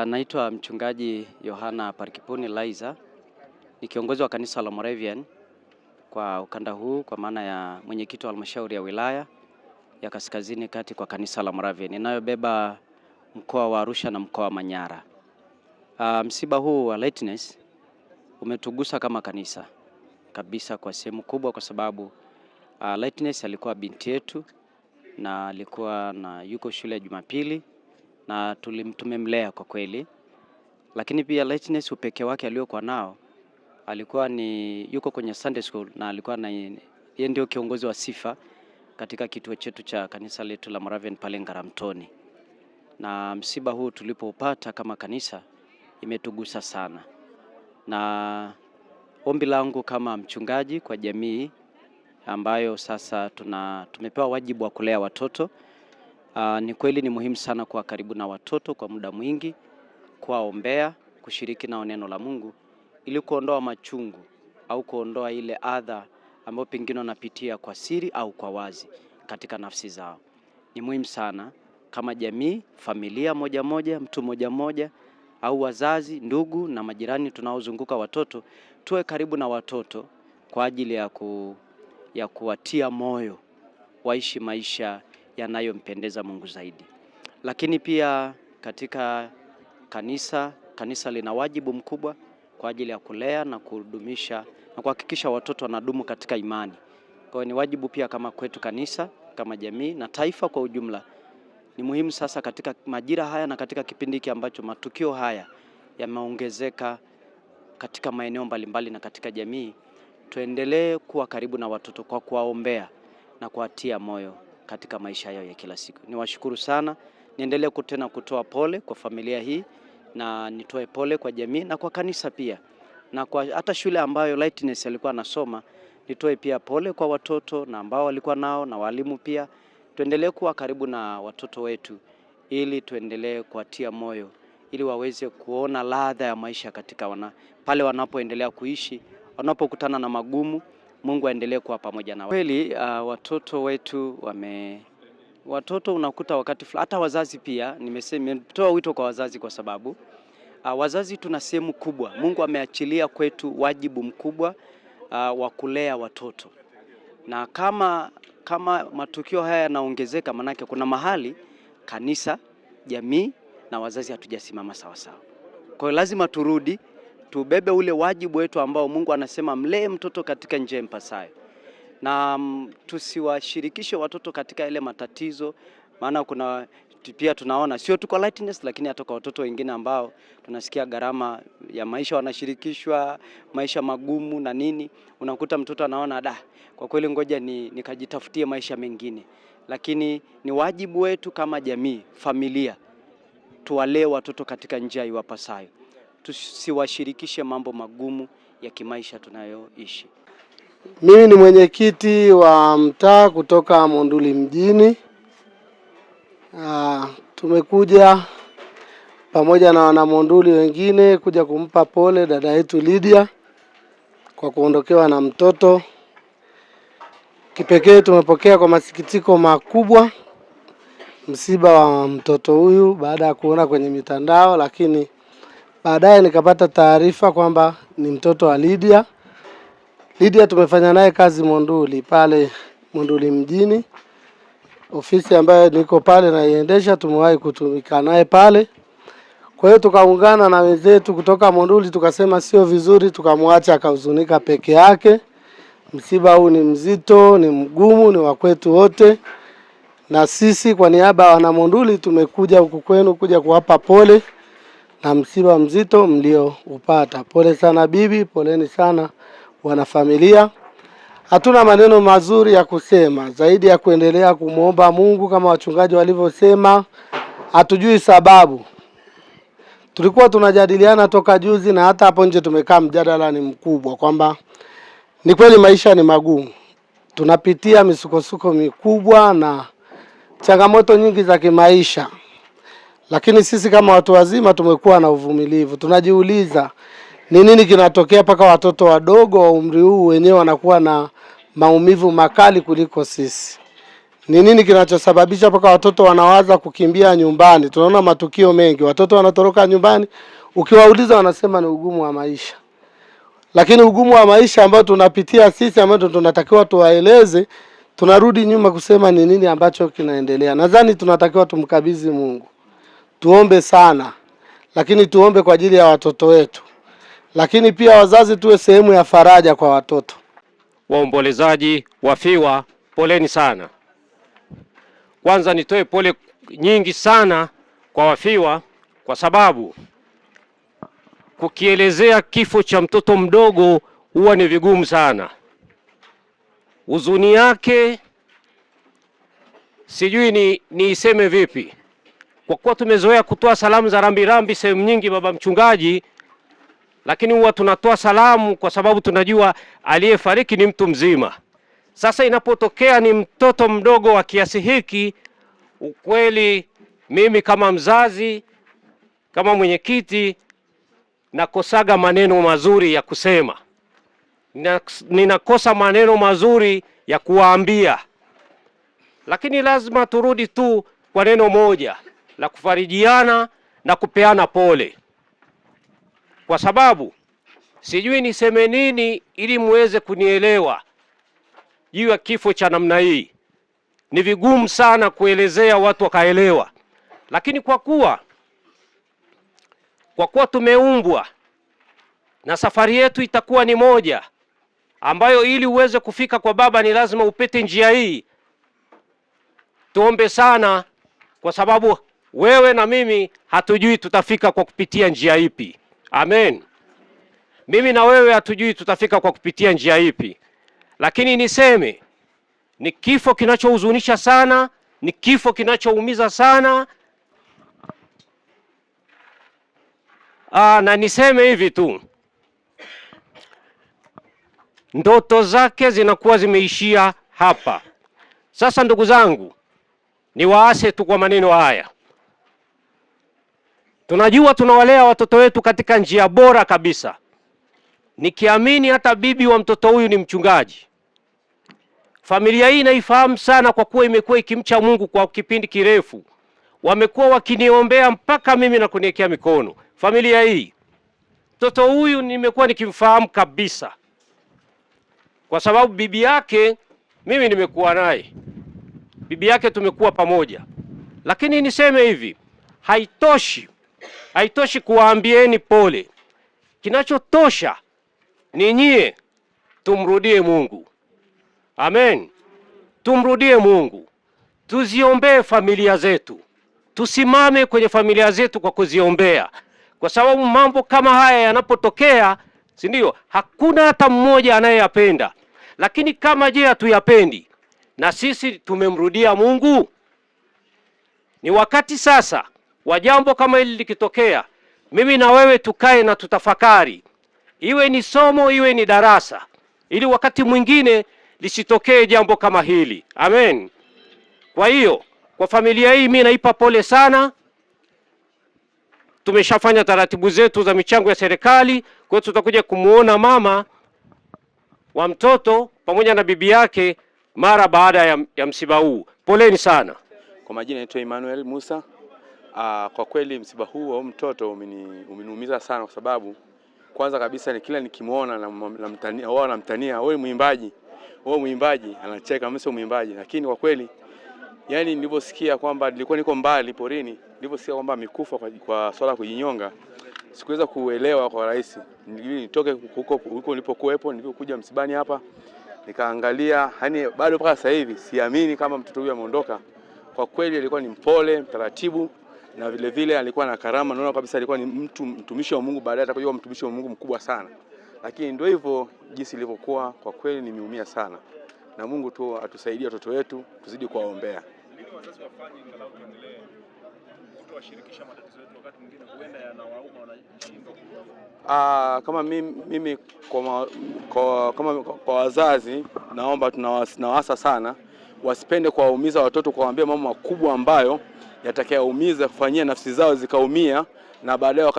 Naitwa mchungaji Yohana Parikipuni Laiza. Ni kiongozi wa kanisa la Moravian kwa ukanda huu, kwa maana ya mwenyekiti wa halmashauri ya wilaya ya Kaskazini Kati kwa kanisa la Moravian inayobeba mkoa wa Arusha na mkoa wa Manyara. Msiba huu wa Lightness umetugusa kama kanisa kabisa kwa sehemu kubwa, kwa sababu Lightness alikuwa binti yetu na alikuwa yuko shule ya Jumapili na tumemlea kwa kweli. Lakini pia Lightness upekee wake aliokuwa nao, alikuwa yuko kwenye Sunday school na alikuwa yeye ndio kiongozi wa sifa katika kituo chetu cha kanisa letu la Moravian pale Ngaramtoni. Na msiba huu tulipopata kama kanisa imetugusa sana. Na ombi langu kama mchungaji kwa jamii ambayo sasa tumepewa wajibu wa kulea watoto, ni kweli ni muhimu sana kuwa karibu na watoto kwa muda mwingi, kuwaombea, kushiriki nao neno la Mungu ili kuondoa machungu au kuondoa ile adha ambayo pengine wanapitia kwa siri au kwa wazi katika nafsi zao. Ni muhimu sana kama jamii, familia moja moja, mtu moja moja, au wazazi, ndugu na majirani tunaozunguka watoto, tuwe karibu na watoto kwa ajili ya kuwatia moyo waishi maisha yanayompendeza Mungu zaidi. Lakini pia katika kanisa lina wajibu mkubwa kwa ajili ya kulea na kudumisha na kuhakikisha watoto wanadumu katika imani. Kwa hiyo ni wajibu pia kama kwetu kanisa, kama jamii na taifa kwa ujumla. Ni muhimu sasa katika majira haya na katika kipindi hiki ambacho matukio haya yameongezeka katika maeneo mbalimbali na katika jamii, tuendelee kuwa karibu na watoto kwa kuwaombea na kuwatia moyo katika maisha yao ya kila siku. Niwashukuru sana, niendelee tena kutoa pole kwa familia hii na nitoe pole kwa jamii na kwa kanisa pia. Na kwa hata shule ambayo Lightness alikuwa anasoma, nitoe pia pole kwa watoto na ambao walikuwa nao na walimu pia. Tuendelee kuwa karibu na watoto wetu ili tuendelee kuwatia moyo ili waweze kuona ladha ya maisha katika pale wanapoendelea kuishi, wanapokutana na magumu, Mungu aendelee kuwa pamoja na wao. Kweli watoto wetu watoto unakuta wakati fulani, hata wazazi pia, nimetoa wito kwa wazazi kwa sababu wazazi tuna sehemu kubwa. Mungu ameachilia kwetu wajibu mkubwa wa kulea watoto. Na kama matukio haya yanaongezeka, manake kuna mahali kanisa, jamii na wazazi hatujasimama sawa sawa. Kwa hiyo lazima turudi, tubebe ule wajibu wetu ambao Mungu anasema mlee mtoto katika njia impasayo. Na tusiwashirikishe watoto katika ile matatizo, maana kuna pia tunaona sio tu kwa Lightness lakini hata kwa watoto wengine ambao tunasikia gharama ya maisha wanashirikishwa, maisha magumu na nini. Unakuta mtoto anaona kwa kweli ngoja nikajitafutie maisha mengine. Lakini ni wajibu wetu kama jamii, familia, tuwalee watoto katika njia iwapasayo. Tusiwashirikishe mambo magumu ya kimaisha tunayoishi. Mimi ni mwenyekiti wa mtaa kutoka Monduli mjini. Tumekuja pamoja na wana Monduli wengine kuja kumpa pole dada yetu Lydia kwa kuondokewa na mtoto. Kipekee tumepokea kwa masikitiko makubwa msiba wa mtoto huyu baada ya kuona kwenye mitandao, lakini baadaye nikapata taarifa kwamba ni mtoto wa Lydia. Lydia tumefanya naye kazi Monduli pale Monduli mjini. Ofisi ambayo niko pale naiendesha, tumewahi kutumika naye pale. Kwa hiyo tukaungana na wenzetu kutoka Monduli, tukasema sio vizuri tukamwacha akahuzunika peke yake. Msiba huu ni mzito, ni mgumu, ni wa kwetu wote. Na sisi kwa niaba ya wana Monduli tumekuja huku kwenu kuja kuwapa pole na msiba mzito mlioupata. Pole sana bibi, poleni sana wanafamilia. Hatuna maneno mazuri ya kusema zaidi ya kuendelea kumuomba Mungu kama wachungaji walivyosema. Hatujui sababu. Tulikuwa tunajadiliana toka juzi na hata hapo nje tumekaa, mjadala ni mkubwa kwamba ni kweli maisha ni magumu. Tunapitia misukosuko mikubwa na changamoto nyingi za kimaisha. Lakini sisi kama watu wazima tumekuwa na uvumilivu. Tunajiuliza ni nini kinatokea paka watoto wadogo wa umri huu wenyewe wanakuwa na maumivu makali kuliko sisi. Ni nini kinachosababisha mpaka watoto wanawaza kukimbia nyumbani? Tunaona matukio mengi, watoto wanatoroka nyumbani, ukiwauliza wanasema ni ugumu wa maisha. Lakini ugumu wa maisha ambao tunapitia sisi, ambao tunatakiwa tuwaeleze, tunarudi nyuma kusema ni nini ambacho kinaendelea. Nadhani tunatakiwa tumkabidhi Mungu. Tuombe sana, lakini tuombe kwa ajili ya watoto wetu. Lakini pia wazazi tuwe sehemu ya faraja kwa watoto. Waombolezaji, wafiwa, poleni sana. Kwanza nitoe pole nyingi sana kwa wafiwa, kwa sababu kukielezea kifo cha mtoto mdogo huwa ni vigumu sana. Huzuni yake sijui niiseme vipi, kwa kuwa tumezoea kutoa salamu za rambirambi sehemu nyingi, baba mchungaji, lakini huwa tunatoa salamu kwa sababu tunajua aliyefariki ni mtu mzima. Sasa inapotokea ni mtoto mdogo wa kiasi hiki, ukweli mimi kama mzazi, kama mwenyekiti, nakosaga maneno mazuri ya kusema. Ninakosa maneno mazuri ya kuwaambia. Lakini lazima turudi tu kwa neno moja la kufarijiana na kupeana pole. Kwa sababu sijui niseme nini ili muweze kunielewa juu ya kifo cha namna hii. Ni vigumu sana kuelezea watu wakaelewa. Lakini kwa kuwa tumeumbwa na safari yetu itakuwa ni moja, ambayo ili uweze kufika kwa Baba ni lazima upite njia hii. Tuombe sana, kwa sababu wewe na mimi hatujui tutafika kwa kupitia njia ipi. Amen. Mimi na wewe hatujui tutafika kwa kupitia njia ipi. Lakini niseme ni kifo kinachohuzunisha sana, ni kifo kinachoumiza sana. Na niseme hivi tu, ndoto zake zinakuwa zimeishia hapa. Sasa ndugu zangu, niwaase tu kwa maneno haya. Tunajua tunawalea watoto wetu katika njia bora kabisa, nikiamini hata bibi wa mtoto huyu ni mchungaji. Familia hii naifahamu sana kwa kuwa imekuwa ikimcha Mungu kwa kipindi kirefu. Wamekuwa wakiniombea mpaka mimi na kuniwekea mikono. Familia hii, mtoto huyu nimekuwa nikimfahamu kabisa, kwa sababu bibi yake mimi nimekuwa naye, bibi yake tumekuwa pamoja. Lakini niseme hivi, haitoshi kuwaambieni pole. Kinachotosha ni nyie tumrudie Mungu. Amen. Tumrudie Mungu. Tuziombee familia zetu. Tusimame kwenye familia zetu kwa kuziombea. Kwa sababu mambo kama haya yanapotokea, si ndio, hakuna hata mmoja anayeyapenda. Lakini kama je hatuyapendi, na sisi tumemrudia Mungu? Ni wakati sasa wa jambo kama hili likitokea, mimi na wewe tukae na tutafakari. Iwe ni somo, iwe ni darasa, ili wakati mwingine lisitokee jambo kama hili. Amen. Kwa hiyo, kwa familia hii mimi naipa pole sana. Tumeshafanya taratibu zetu za michango ya serikali, kwa hiyo tutakuja kumuona mama wa mtoto pamoja na bibi yake mara baada ya msiba huu. Poleni sana. Kwa majina naitwa Emmanuel Musa. Kwa kweli msiba huu wa mtoto umeniumiza sana, kwa sababu kwanza kabisa ni kila nikimuona namtania wewe mwimbaji, anacheka mimi sio mwimbaji. Lakini kwa kweli yani niliposikia kwamba nilikuwa niko mbali porini, niliposikia kwamba amekufa kwa swala kujinyonga, sikuweza kuelewa kwa rahisi. Nitoke huko nilipokuwepo, nilipokuja msibani hapa nikaangalia, yani bado mpaka sasa hivi siamini kama mtoto huyu ameondoka. Kwa kweli alikuwa ni mpole, mtaratibu, na vile vile alikuwa na karama. Naona kabisa alikuwa ni mtumishi wa Mungu, baadaye atakuwa mtumishi wa Mungu mkubwa sana. Lakini ndio hivyo jinsi ilivyokuwa. Kwa kweli nimeumia sana, na Mungu tu atusaidie watoto wetu, tuzidi kuwaombea. Wazazi wafanye angalau tuendelee kutoashirikisha matatizo yetu, wakati mwingine huenda yanawauma wanashindwa. Kama mimi kwa wazazi, naomba tunawasa sana wasipende kuwaumiza watoto, kuwaambia mambo makubwa ambayo yatakayoumiza, kufanyia nafsi zao zikaumia, na baadaye